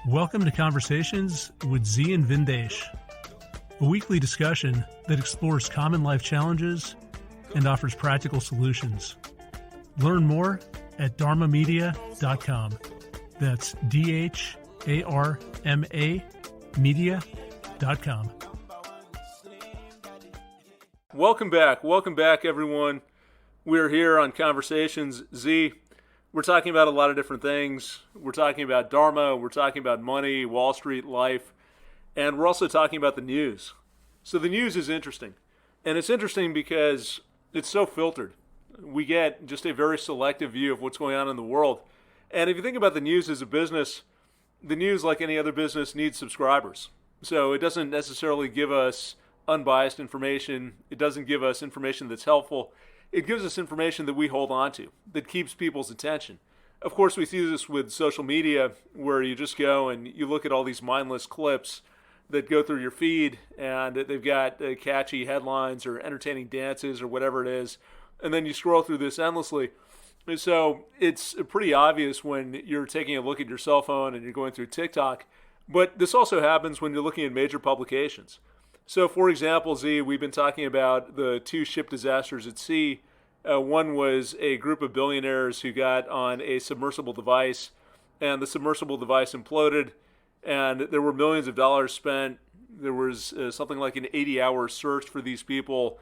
Welcome to Conversations with Zi and Vindesh, a weekly discussion that explores common life challenges and offers practical solutions. Learn more at dharmamedia.com. That's DHARMA media.com. Welcome back everyone. We're here on Conversations Z. We're talking about a lot of different things. We're talking about Dharma, we're talking about money, Wall Street, life, and we're also talking about the news. So the news is interesting. And it's interesting because it's so filtered. We get just a very selective view of what's going on in the world. And if you think about the news as a business, the news, like any other business, needs subscribers. So it doesn't necessarily give us unbiased information. It doesn't give us information that's helpful. It gives us information that we hold on to, that keeps people's attention. Of course, we see this with social media, where you just go and you look at all these mindless clips that go through your feed, and they've got catchy headlines or entertaining dances or whatever it is, and then you scroll through this endlessly. And so it's pretty obvious when you're taking a look at your cell phone and you're going through TikTok, but this also happens when you're looking at major publications. So, for example, Z, we've been talking about the two ship disasters at sea. One was a group of billionaires who got on a submersible device, and the submersible device imploded, and there were millions of dollars spent. There was something like an 80-hour search for these people.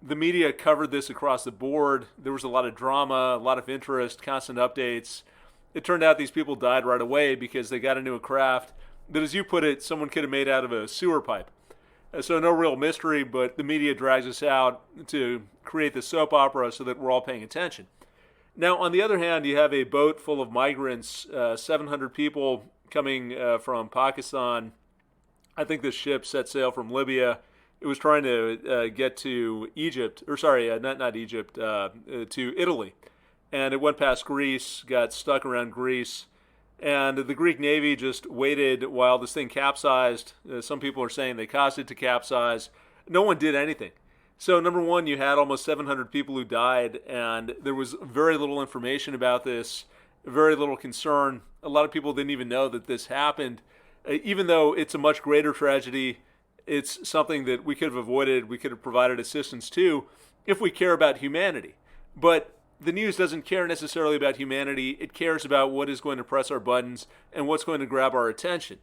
The media covered this across the board. There was a lot of drama, a lot of interest, constant updates. It turned out these people died right away because they got into a craft that, as you put it, someone could have made out of a sewer pipe. So no real mystery, but the media drags us out to create the soap opera so that we're all paying attention. Now, on the other hand, you have a boat full of migrants, 700 people coming from Pakistan. I think this ship set sail from Libya. It was trying to get to Egypt, or sorry, not Egypt, to Italy. And it went past Greece, got stuck around Greece. And the Greek Navy just waited while this thing capsized. Some people are saying they caused it to capsize. No one did anything. So number one, you had almost 700 people who died, and there was very little information about this, very little concern. A lot of people didn't even know that this happened. Even though it's a much greater tragedy, it's something that we could have avoided, we could have provided assistance to if we care about humanity. But the news doesn't care necessarily about humanity. It cares about what is going to press our buttons and what's going to grab our attention.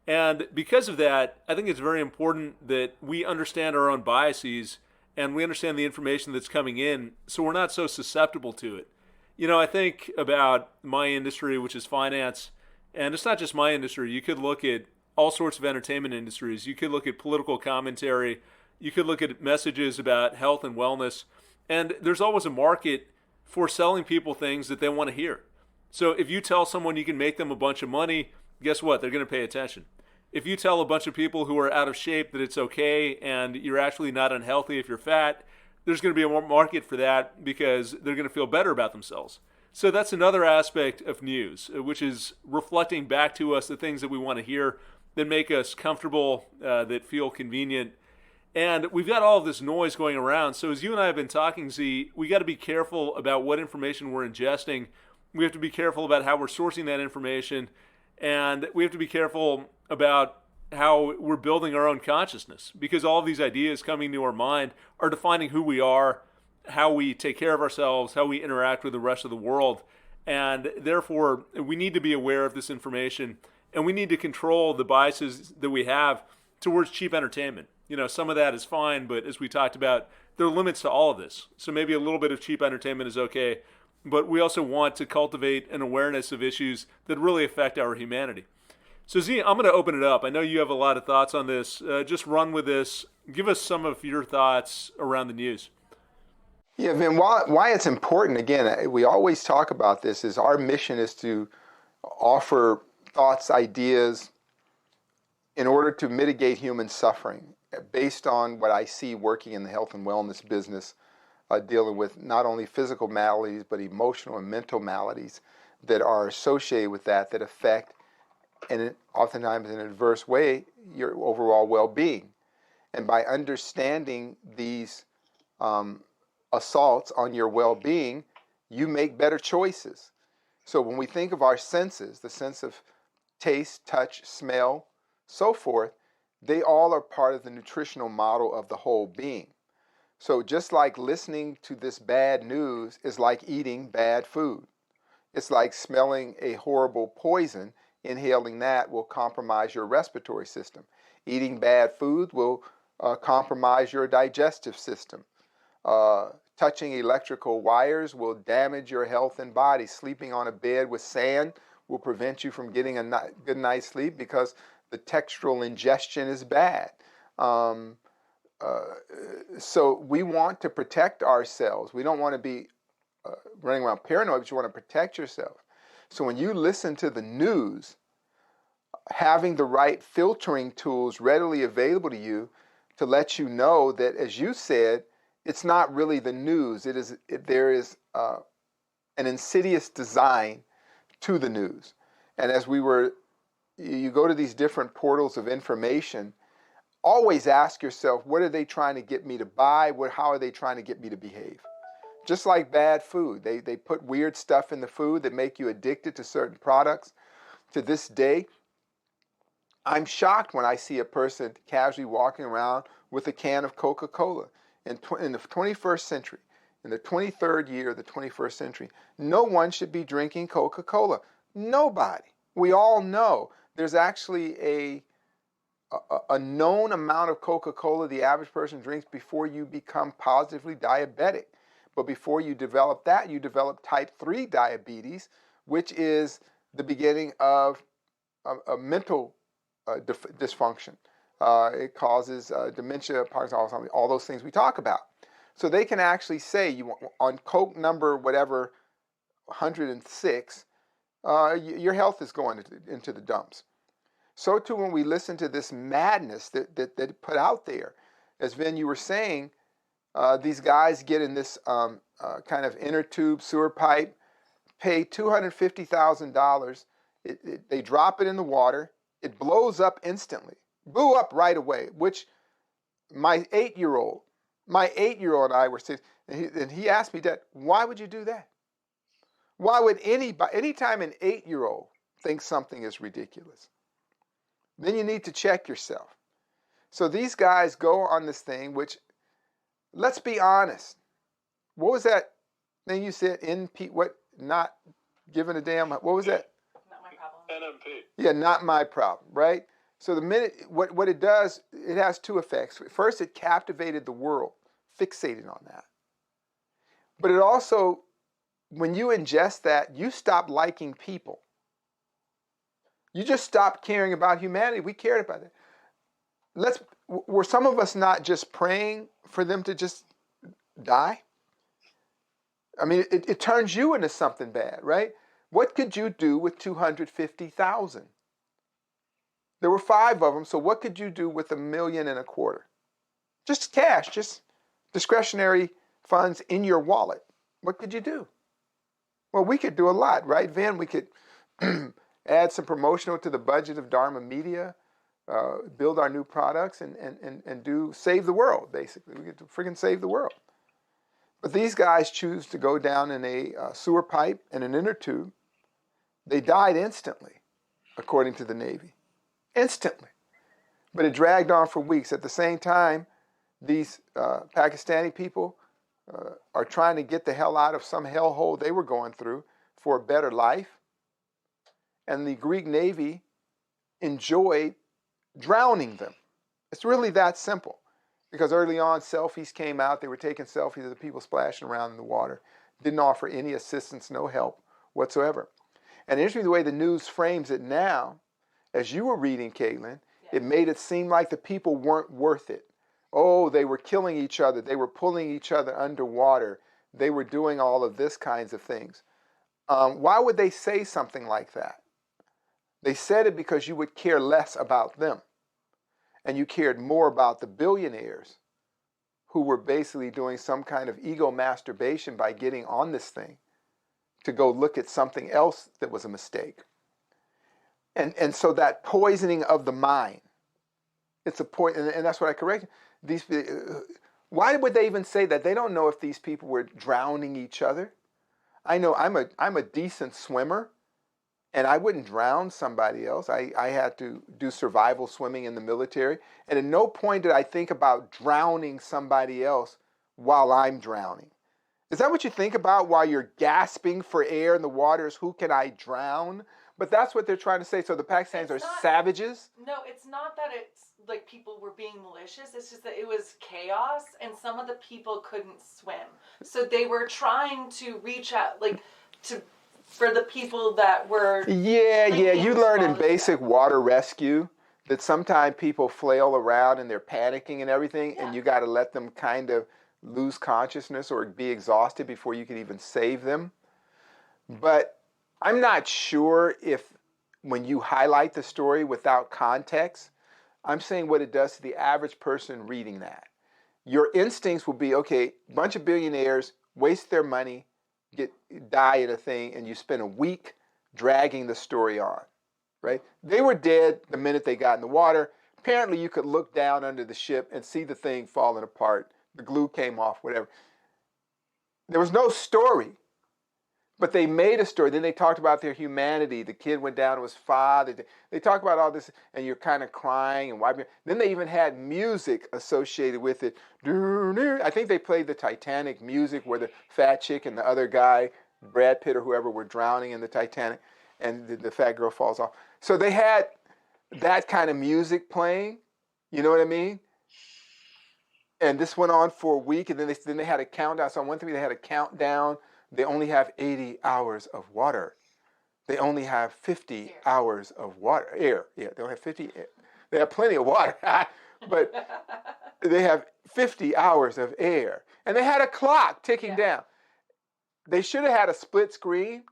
And because of that, I think it's very important that we understand our own biases and we understand the information that's coming in so we're not so susceptible to it. You know, I think about my industry, which is finance, and it's not just my industry. You could look at all sorts of entertainment industries. You could look at political commentary. You could look at messages about health and wellness. And there's always a market for selling people things that they want to hear. So if you tell someone you can make them a bunch of money, guess what? They're going to pay attention. If you tell a bunch of people who are out of shape that it's okay and you're actually not unhealthy if you're fat, there's going to be a market for that because they're going to feel better about themselves. So that's another aspect of news, which is reflecting back to us the things that we want to hear that make us comfortable, that feel convenient. And we've got all of this noise going around. So as you and I have been talking, Z, we got to be careful about what information we're ingesting. We have to be careful about how we're sourcing that information. And we have to be careful about how we're building our own consciousness, because all of these ideas coming to our mind are defining who we are, how we take care of ourselves, how we interact with the rest of the world. And therefore, we need to be aware of this information, and we need to control the biases that we have towards cheap entertainment. You know, some of that is fine, but as we talked about, there are limits to all of this. So maybe a little bit of cheap entertainment is okay, but we also want to cultivate an awareness of issues that really affect our humanity. So Z, I'm going to open it up. I know you have a lot of thoughts on this. Just run with this. Give us some of your thoughts around the news. Yeah, Vin, why it's important, again, we always talk about this, is our mission is to offer thoughts, ideas, in order to mitigate human suffering, based on what I see working in the health and wellness business, dealing with not only physical maladies, but emotional and mental maladies that are associated with that affect, and oftentimes in an adverse way, your overall well-being. And by understanding these assaults on your well-being, you make better choices. So when we think of our senses, the sense of taste, touch, smell, so forth, they all are part of the nutritional model of the whole being. So just like listening to this bad news is like eating bad food. It's like smelling a horrible poison. Inhaling that will compromise your respiratory system. Eating bad food will compromise your digestive system. Touching electrical wires will damage your health and body. Sleeping on a bed with sand will prevent you from getting a good night's sleep because the textural ingestion is bad. So we want to protect ourselves. We don't want to be running around paranoid, but you want to protect yourself. So when you listen to the news, having the right filtering tools readily available to you to let you know that, as you said, it's not really the news. There is an insidious design to the news. And as you go to these different portals of information, always ask yourself, what are they trying to get me to buy? How are they trying to get me to behave? Just like bad food. They put weird stuff in the food that make you addicted to certain products. To this day, I'm shocked when I see a person casually walking around with a can of Coca-Cola. In the 21st century, in the 23rd year of the 21st century, no one should be drinking Coca-Cola. Nobody. We all know there's actually a known amount of Coca-Cola the average person drinks before you become positively diabetic. But before you develop that, you develop type 3 diabetes, which is the beginning of a mental dysfunction. It causes dementia, Parkinson's, all those things we talk about. So they can actually say, you want, on Coke number whatever 106, your health is going into the dumps. So too when we listen to this madness that put out there, as Vin, you were saying, these guys get in this kind of inner tube sewer pipe, pay $250,000. They drop it in the water. It blows up instantly. Blew up right away, which my 8-year-old and I were saying, and he asked me, Dad, why would you do that? Why would anytime an 8-year-old thinks something is ridiculous, then you need to check yourself. So these guys go on this thing, which, let's be honest, what was that thing you said, not giving a damn, what was that? Not my problem. NMP. Yeah, not my problem, right? So the minute, what it does, it has two effects. First, it captivated the world, fixated on that. But it also, when you ingest that, you stop liking people. You just stop caring about humanity. We cared about it. Were some of us not just praying for them to just die? I mean, it turns you into something bad, right? What could you do with 250,000? There were 5 of them, so what could you do with $1.25 million? Just cash, just discretionary funds in your wallet. What could you do? Well, we could do a lot, right, Vin? We could add some promotional to the budget of Dharma Media, build our new products, and save the world, basically. We get to freaking save the world. But these guys choose to go down in a sewer pipe and an inner tube. They died instantly, according to the Navy. Instantly. But it dragged on for weeks. At the same time, these Pakistani people are trying to get the hell out of some hellhole they were going through for a better life. And the Greek Navy enjoyed drowning them. It's really that simple. Because early on, selfies came out. They were taking selfies of the people splashing around in the water. Didn't offer any assistance, no help whatsoever. And interestingly, the way the news frames it now, as you were reading, Caitlin, it made it seem like the people weren't worth it. Oh, they were killing each other. They were pulling each other underwater. They were doing all of this kinds of things. Why would they say something like that? They said it because you would care less about them. And you cared more about the billionaires who were basically doing some kind of ego masturbation by getting on this thing to go look at something else that was a mistake. And so that poisoning of the mind, it's a point, and that's what I corrected. Why would they even say that? They don't know if these people were drowning each other. I know I'm a decent swimmer. And I wouldn't drown somebody else. I had to do survival swimming in the military. And at no point did I think about drowning somebody else while I'm drowning. Is that what you think about while you're gasping for air in the waters? Who can I drown? But that's what they're trying to say. So the Pakistanis are savages? No, it's not that it's like people were being malicious. It's just that it was chaos and some of the people couldn't swim. So they were trying to reach out, like, for the people that were... Yeah. You learn in basic water rescue that sometimes people flail around and they're panicking and everything, and you got to let them kind of lose consciousness or be exhausted before you can even save them. But I'm not sure if when you highlight the story without context, I'm saying what it does to the average person reading that. Your instincts will be, okay, a bunch of billionaires waste their money, die in a thing, and you spend a week dragging the story on, right? They were dead the minute they got in the water. Apparently you could look down under the ship and see the thing falling apart. The glue came off, whatever. There was no story, but they made a story. Then they talked about their humanity. The kid went down to his father. They talked about all this, and you're kind of crying and wiping. Then they even had music associated with it. I think they played the Titanic music where the fat chick and the other guy, Brad Pitt or whoever, were drowning in the Titanic, and the fat girl falls off. So they had that kind of music playing. You know what I mean? And this went on for a week, and then they had a countdown. So on 1 3, they had a countdown. They only have 80 hours of water. They only have 50 hours of water. Air. Yeah, they only have 50. They have plenty of water, but they have 50 hours of air. And they had a clock ticking down. They should have had a split screen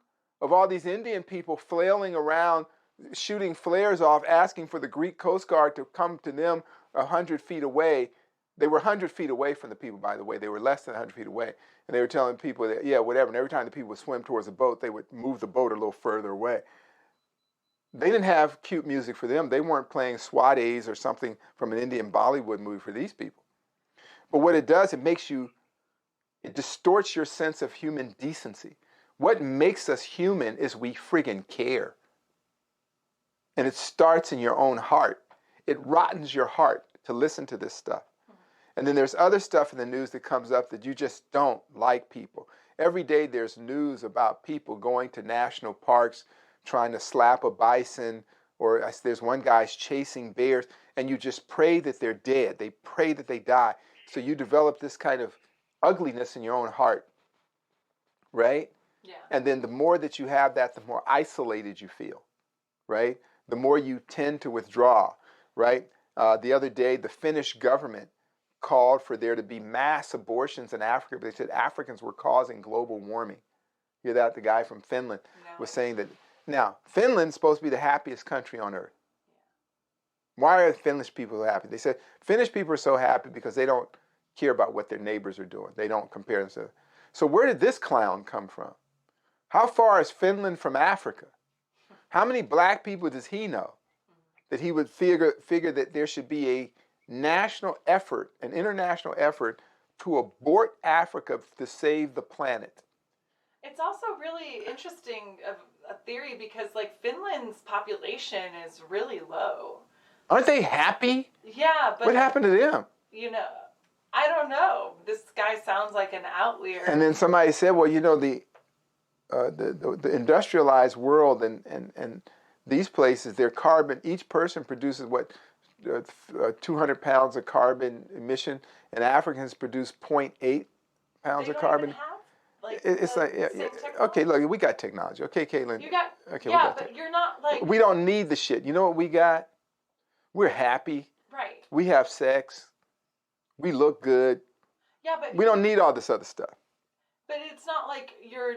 of all these Indian people flailing around, shooting flares off, asking for the Greek Coast Guard to come to them 100 feet away. They were 100 feet away from the people, by the way. They were less than 100 feet away. And they were telling people that, yeah, whatever. And every time the people would swim towards the boat, they would move the boat a little further away. They didn't have cute music for them. They weren't playing Swadees or something from an Indian Bollywood movie for these people. But what it does, it distorts your sense of human decency. What makes us human is we friggin' care. And it starts in your own heart. It rottens your heart to listen to this stuff. And then there's other stuff in the news that comes up that you just don't like people. Every day there's news about people going to national parks, trying to slap a bison, or there's one guy's chasing bears, and you just pray that they're dead. They pray that they die. So you develop this kind of ugliness in your own heart, right? Yeah. And then the more that you have that, the more isolated you feel, right? The more you tend to withdraw, right? The other day, the Finnish government called for there to be mass abortions in Africa, but they said Africans were causing global warming. Hear that? The guy from Finland was saying that. Now, Finland's supposed to be the happiest country on earth. Why are Finnish people so happy? They said Finnish people are so happy because they don't care about what their neighbors are doing. They don't compare themselves. So where did this clown come from? How far is Finland from Africa? How many black people does he know that he would figure that there should be a national effort, an international effort to abort Africa to save the planet? It's also really interesting a theory because like Finland's population is really low. Aren't they happy? Yeah, but what happened to them? You know, I don't know. This guy sounds like an outlier. And then somebody said, well, you know, the industrialized world and these places, their carbon, each person produces 200 pounds of carbon emission, and Africans produce 0.8 pounds of carbon. It's like, okay, look, we got technology. Okay, Caitlin. You got, okay, yeah, but you're not like. We don't need the shit. You know what we got? We're happy. Right. We have sex. We look good. Yeah, but we don't need all this other stuff. But it's not like you're.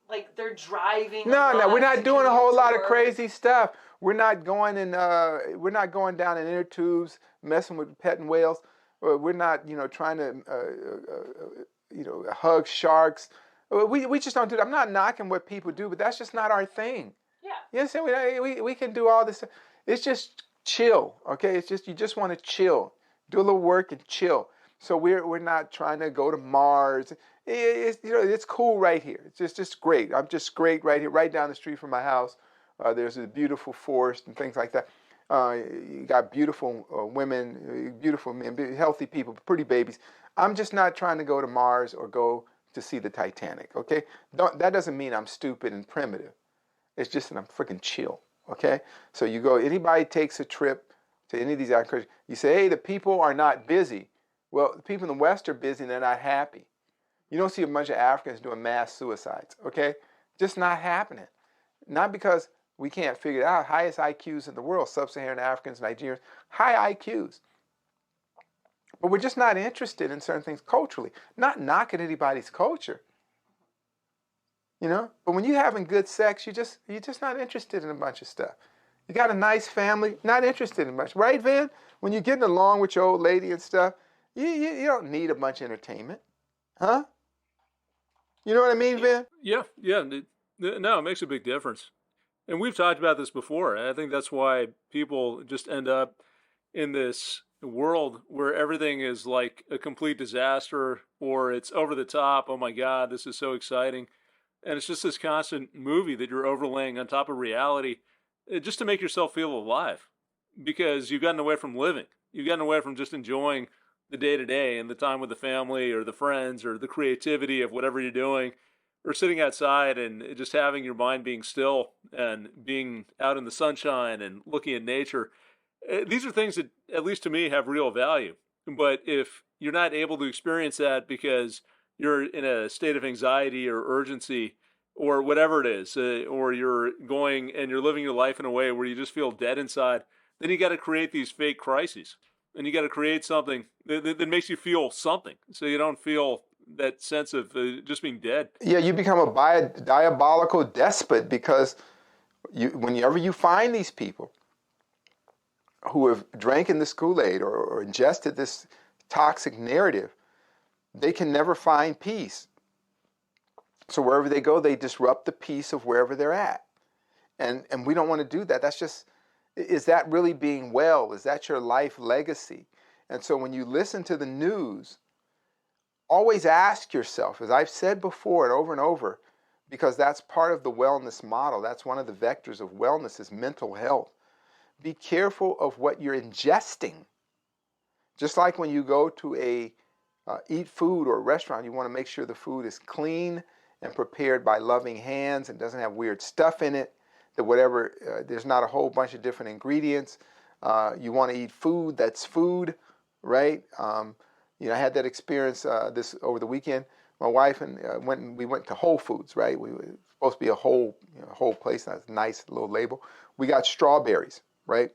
Like they're driving. No, we're not doing a whole lot of crazy stuff. We're not going down in inner tubes, messing with petting whales. We're not, trying to, hug sharks. We just don't do that. I'm not knocking what people do, but that's just not our thing. Yeah. You understand? We can do all this. It's just chill, okay? It's just you just want to chill, do a little work and chill. So we're not trying to go to Mars. It's cool right here. It's just great. I'm just great right here, right down the street from my house. There's a beautiful forest and things like that. You got beautiful women, beautiful men, healthy people, pretty babies. I'm just not trying to go to Mars or go to see the Titanic, okay? That doesn't mean I'm stupid and primitive. It's just that I'm freaking chill, okay? So you go, anybody takes a trip to any of these countries, you say, hey, the people are not busy. Well, the people in the West are busy and they're not happy. You don't see a bunch of Africans doing mass suicides, okay? Just not happening. Not because we can't figure it out. Highest IQs in the world, sub-Saharan Africans, Nigerians, high IQs. But we're just not interested in certain things culturally. Not knocking anybody's culture, you know? But when you're having good sex, you're just not interested in a bunch of stuff. You got a nice family, not interested in much. Right, Van? When you're getting along with your old lady and stuff, you don't need a bunch of entertainment. Huh? You know what I mean, Van? Yeah. No, it makes a big difference. And we've talked about this before. And I think that's why people just end up in this world where everything is like a complete disaster or it's over the top. Oh my God, this is so exciting. And it's just this constant movie that you're overlaying on top of reality just to make yourself feel alive because you've gotten away from living. You've gotten away from just enjoying the day to day and the time with the family or the friends or the creativity of whatever you're doing or sitting outside and just having your mind being still and being out in the sunshine and looking at nature. These are things that, at least to me, have real value. But if you're not able to experience that because you're in a state of anxiety or urgency or whatever it is, or you're going and you're living your life in a way where you just feel dead inside, then you got to create these fake crises. And you got to create something that makes you feel something so you don't feel that sense of just being dead. Yeah, you become a diabolical despot because whenever you find these people who have drank in this Kool-Aid or ingested this toxic narrative, they can never find peace. So wherever they go, they disrupt the peace of wherever they're at. And we don't want to do that. That's just, is that really being well? Is that your life legacy? And so when you listen to the news, always ask yourself, as I've said before and over, because that's part of the wellness model. That's one of the vectors of wellness is mental health. Be careful of what you're ingesting. Just like when you go to eat food or a restaurant, you want to make sure the food is clean and prepared by loving hands and doesn't have weird stuff in it, that whatever, there's not a whole bunch of different ingredients. You want to eat food that's food, right? I had that experience this over the weekend. My wife and we went to Whole Foods, right? We were supposed to be a whole place. That's a nice little label. We got strawberries, right?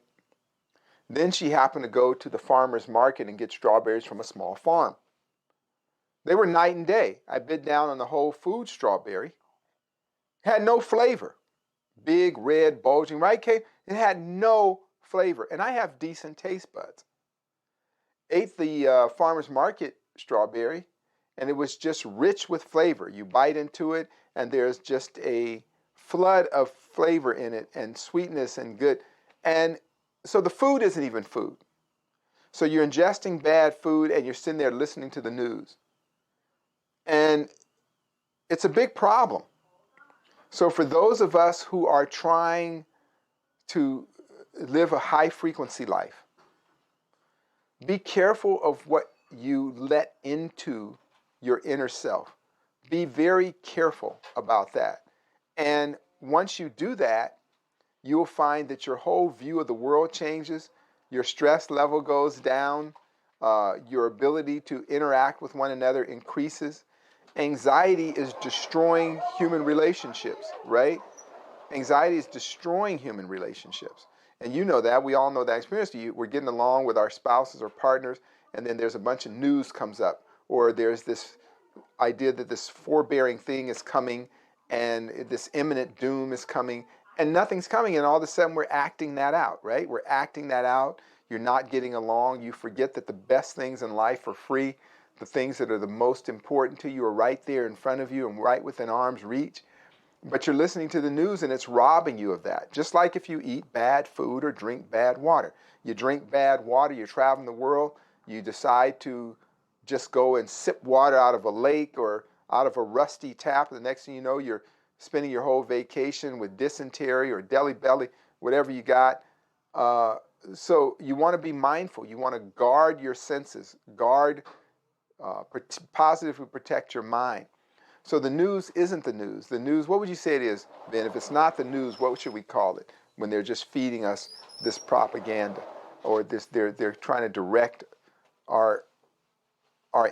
Then she happened to go to the farmer's market and get strawberries from a small farm. They were night and day. I bit down on the Whole Food strawberry. Had no flavor. Big, red, bulging, right, Kate? It had no flavor. And I have decent taste buds. Ate the farmer's market strawberry, and it was just rich with flavor. You bite into it, and there's just a flood of flavor in it and sweetness and good. And so the food isn't even food. So you're ingesting bad food, and you're sitting there listening to the news. And it's a big problem. So for those of us who are trying to live a high-frequency life, be careful of what you let into your inner self. Be very careful about that. And once you do that, you'll find that your whole view of the world changes, your stress level goes down, your ability to interact with one another increases. Anxiety is destroying human relationships, right? Anxiety is destroying human relationships. And you know that. We all know that experience. We're getting along with our spouses or partners, and then there's a bunch of news comes up, or there's this idea that this forbearing thing is coming, and this imminent doom is coming, and nothing's coming, and all of a sudden we're acting that out, right? We're acting that out. You're not getting along. You forget that the best things in life are free. The things that are the most important to you are right there in front of you and right within arm's reach. But you're listening to the news and it's robbing you of that. Just like if you eat bad food or drink bad water. You drink bad water, you're traveling the world, you decide to just go and sip water out of a lake or out of a rusty tap. The next thing you know, you're spending your whole vacation with dysentery or delly belly, whatever you got. So you want to be mindful. You want to guard your senses, positively protect your mind. So the news isn't the news. The news, what would you say it is, Ben? If it's not the news, what should we call it when they're just feeding us this propaganda, or they're trying to direct our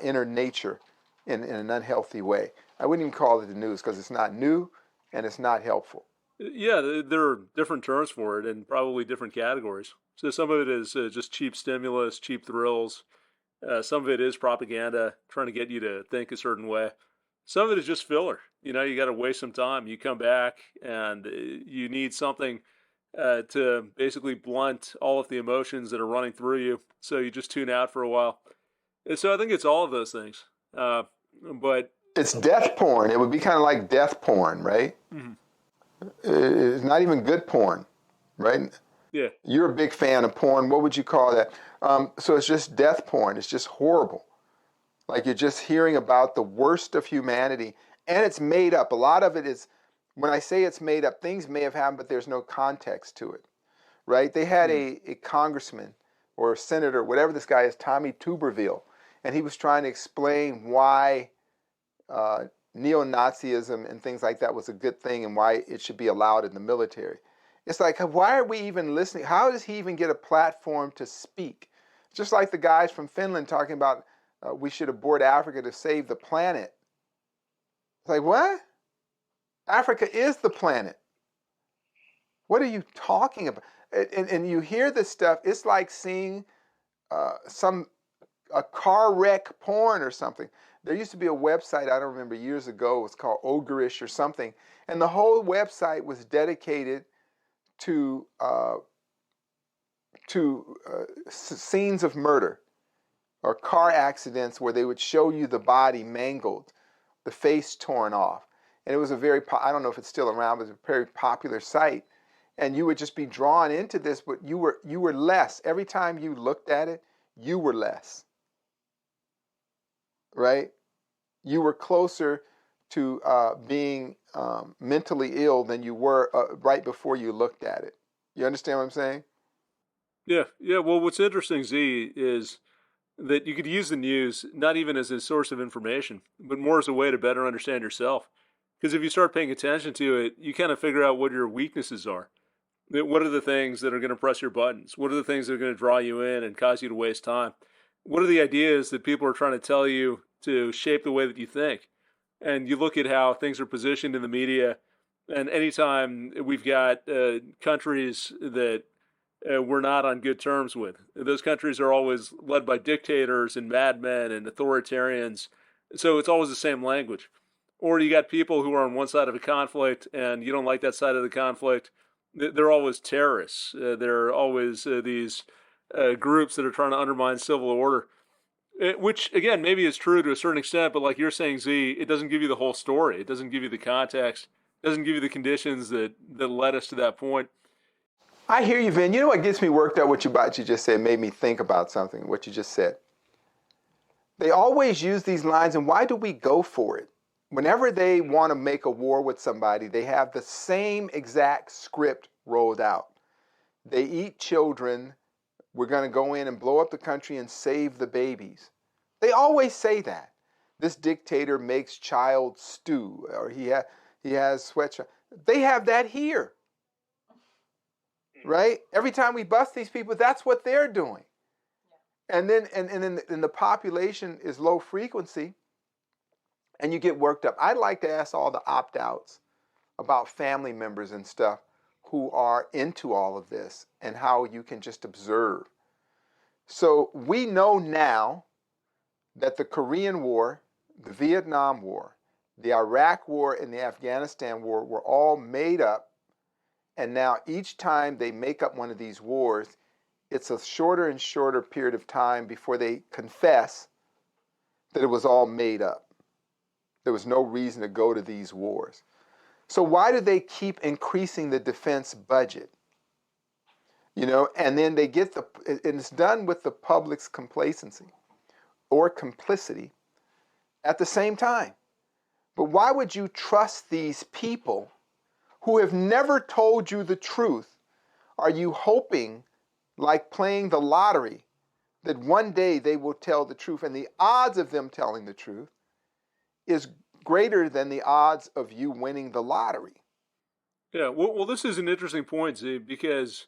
inner nature in an unhealthy way? I wouldn't even call it the news because it's not new and it's not helpful. Yeah, there are different terms for it and probably different categories. So some of it is just cheap stimulus, cheap thrills. Some of it is propaganda, trying to get you to think a certain way. Some of it is just filler. You know, you got to waste some time. You come back and you need something to basically blunt all of the emotions that are running through you. So you just tune out for a while. And so I think it's all of those things. But it's death porn. It would be kind of like death porn, right? Mm-hmm. It's not even good porn, right? Yeah. You're a big fan of porn. What would you call that? So it's just death porn. It's just horrible. Like you're just hearing about the worst of humanity, and it's made up. A lot of it is, when I say it's made up, things may have happened, but there's no context to it, right? They had a congressman or a senator, whatever this guy is, Tommy Tuberville, and he was trying to explain why neo-Nazism and things like that was a good thing and why it should be allowed in the military. It's like, why are we even listening? How does he even get a platform to speak? Just like the guys from Finland talking about we should abort Africa to save the planet. It's like, what? Africa is the planet. What are you talking about? And you hear this stuff, it's like seeing a car wreck porn or something. There used to be a website, I don't remember, years ago, it was called Ogreish or something, and the whole website was dedicated to scenes of murder or car accidents where they would show you the body mangled, the face torn off. And it was a very, I don't know if it's still around, but it was a very popular site. And you would just be drawn into this, but you were less. Every time you looked at it, you were less. Right? You were closer to being mentally ill than you were right before you looked at it. You understand what I'm saying? Yeah. Well, what's interesting, Z, is that you could use the news not even as a source of information, but more as a way to better understand yourself. Because if you start paying attention to it, you kind of figure out what your weaknesses are. What are the things that are going to press your buttons? What are the things that are going to draw you in and cause you to waste time? What are the ideas that people are trying to tell you to shape the way that you think? And you look at how things are positioned in the media, and anytime we've got countries that we're not on good terms with, those countries are always led by dictators and madmen and authoritarians. So it's always the same language. Or you got people who are on one side of a conflict and you don't like that side of the conflict. They're always terrorists. They're always these groups that are trying to undermine civil order. Which, again, maybe is true to a certain extent, but like you're saying, Z, it doesn't give you the whole story. It doesn't give you the context. It doesn't give you the conditions that led us to that point. I hear you, Vin. You know what gets me worked up? What you just said made me think about something, what you just said. They always use these lines, and why do we go for it? Whenever they want to make a war with somebody, they have the same exact script rolled out. They eat children. We're going to go in and blow up the country and save the babies. They always say that. This dictator makes child stew, or he has sweatshop. They have that here, right? Every time we bust these people, that's what they're doing. And then and the population is low frequency, and you get worked up. I'd like to ask all the opt-outs about family members and stuff who are into all of this and how you can just observe. So we know now that the Korean War, the Vietnam War, the Iraq War, and the Afghanistan War were all made up. And now each time they make up one of these wars, it's a shorter and shorter period of time before they confess that it was all made up. There was no reason to go to these wars. So why do they keep increasing the defense budget? You know, and then they get and it's done with the public's complacency or complicity at the same time. But why would you trust these people who have never told you the truth? Are you hoping, like playing the lottery, that one day they will tell the truth, and the odds of them telling the truth is greater than the odds of you winning the lottery? Yeah, well, this is an interesting point, Z, because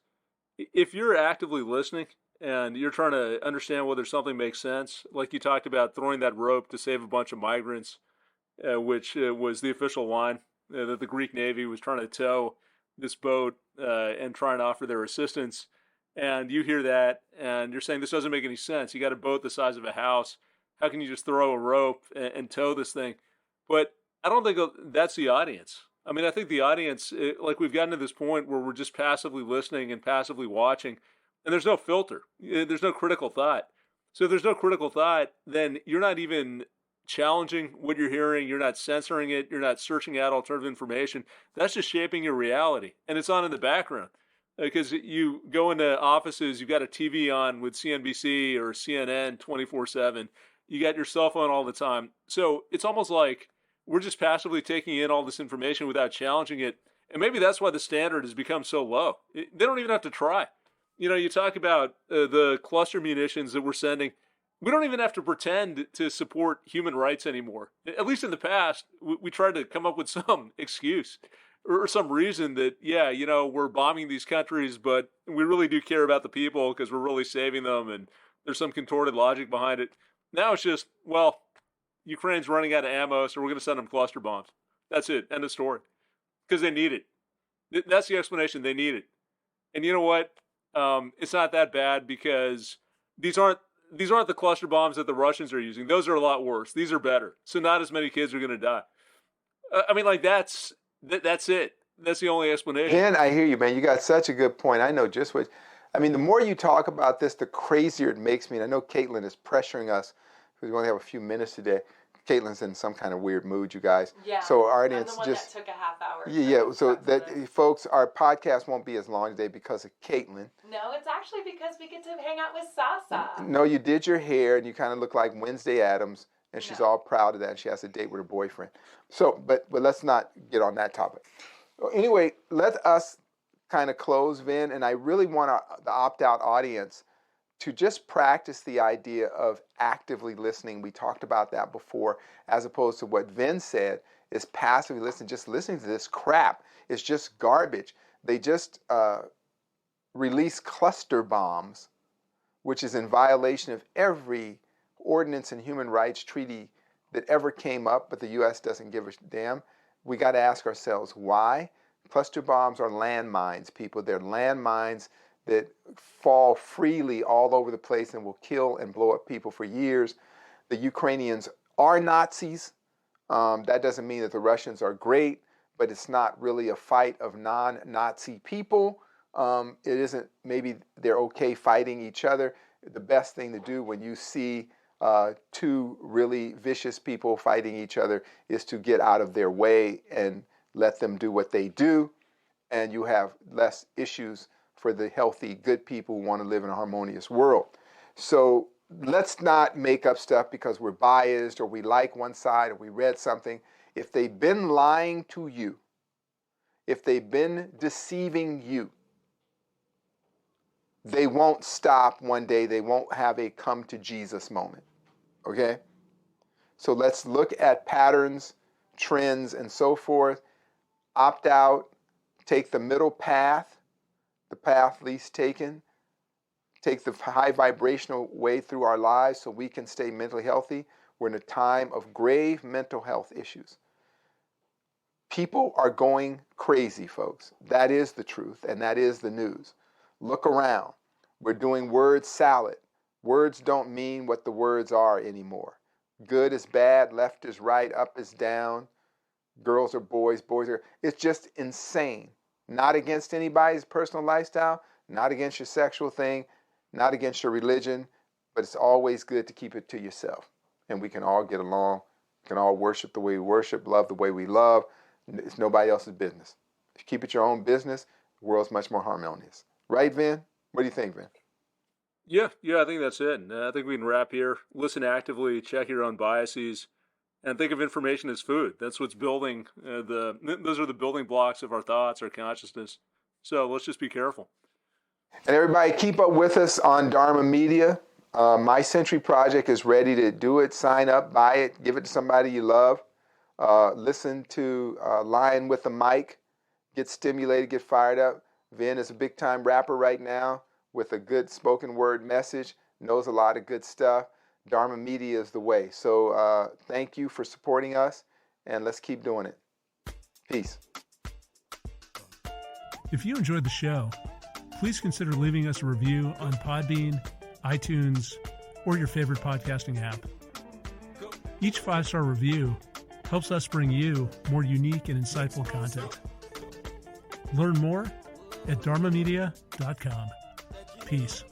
if you're actively listening and you're trying to understand whether something makes sense, like you talked about throwing that rope to save a bunch of migrants, which was the official line that the Greek Navy was trying to tow this boat and trying to offer their assistance. And you hear that and you're saying this doesn't make any sense. You got a boat the size of a house. How can you just throw a rope and tow this thing? But I don't think that's the audience. I mean, I think the audience, like we've gotten to this point where we're just passively listening and passively watching, and there's no filter. There's no critical thought. So if there's no critical thought, then you're not even challenging what you're hearing. You're not censoring it. You're not searching out alternative information. That's just shaping your reality. And it's on in the background. Because you go into offices, you've got a TV on with CNBC or CNN 24/7. You got your cell phone all the time. So it's almost like we're just passively taking in all this information without challenging it. And maybe that's why the standard has become so low. They don't even have to try. You know, you talk about the cluster munitions that we're sending. We don't even have to pretend to support human rights anymore. At least in the past, we tried to come up with some excuse or some reason that, yeah, you know, we're bombing these countries, but we really do care about the people because we're really saving them, and there's some contorted logic behind it. Now it's just, well, Ukraine's running out of ammo, so we're going to send them cluster bombs. That's it. End of story. Because they need it. That's the explanation. They need it. And you know what? It's not that bad because these aren't the cluster bombs that the Russians are using. Those are a lot worse. These are better. So not as many kids are going to die. I mean, like that's it. That's the only explanation. And I hear you, man. You got such a good point. I know just what. I mean, the more you talk about this, the crazier it makes me. And I know Caitlin is pressuring us because we only have a few minutes today. Caitlin's in some kind of weird mood, you guys. Yeah. So our I'm audience the one just that took a half hour. yeah. So that this. folks, our podcast won't be as long today because of Caitlin. No, it's actually because we get to hang out with Sasa. No, you did your hair and you kind of look like Wednesday Addams, and she's all proud of that. And she has a date with her boyfriend. So, but let's not get on that topic. Anyway, let us kind of close, Vin, and I really want the opt-out audience to just practice the idea of actively listening. We talked about that before, as opposed to what Vin said is passively listening. Just listening to this crap is just garbage. They just release cluster bombs, which is in violation of every ordinance and human rights treaty that ever came up, but the U.S. doesn't give a damn. We got to ask ourselves why. Cluster bombs are landmines, people. They're landmines that fall freely all over the place and will kill and blow up people for years. The Ukrainians are Nazis. That doesn't mean that the Russians are great, but it's not really a fight of non-Nazi people. It isn't, maybe they're okay fighting each other. The best thing to do when you see two really vicious people fighting each other is to get out of their way and let them do what they do, and you have less issues for the healthy, good people who want to live in a harmonious world. So let's not make up stuff because we're biased or we like one side or we read something. If they've been lying to you, if they've been deceiving you, they won't stop one day. They won't have a come to Jesus moment. Okay? So let's look at patterns, trends, and so forth. Opt out, take the middle path, the path least taken, take the high vibrational way through our lives so we can stay mentally healthy. We're in a time of grave mental health issues. People are going crazy, folks. That is the truth, and that is the news. Look around. We're doing word salad. Words don't mean what the words are anymore. Good is bad, left is right, up is down, girls are boys, boys are... It's just insane. Not against anybody's personal lifestyle, not against your sexual thing, not against your religion, but it's always good to keep it to yourself. And we can all get along. We can all worship the way we worship, love the way we love. It's nobody else's business. If you keep it your own business, the world's much more harmonious. Right, Vin? What do you think, Vin? Yeah, I think that's it. I think we can wrap here. Listen actively, check your own biases, And think of information as food. That's what's building those are the building blocks of our thoughts, our consciousness. So let's just be careful. And everybody keep up with us on Dharma Media. My Century Project is ready to do it. Sign up, buy it, give it to somebody you love. Listen to Lion with a Mic. Get stimulated, get fired up. Vin is a big-time rapper right now with a good spoken word message. Knows a lot of good stuff. Dharma Media is the way. So thank you for supporting us, and let's keep doing it. Peace. If you enjoyed the show, please consider leaving us a review on Podbean, iTunes, or your favorite podcasting app. Each 5-star review helps us bring you more unique and insightful content. Learn more at dharmamedia.com. Peace.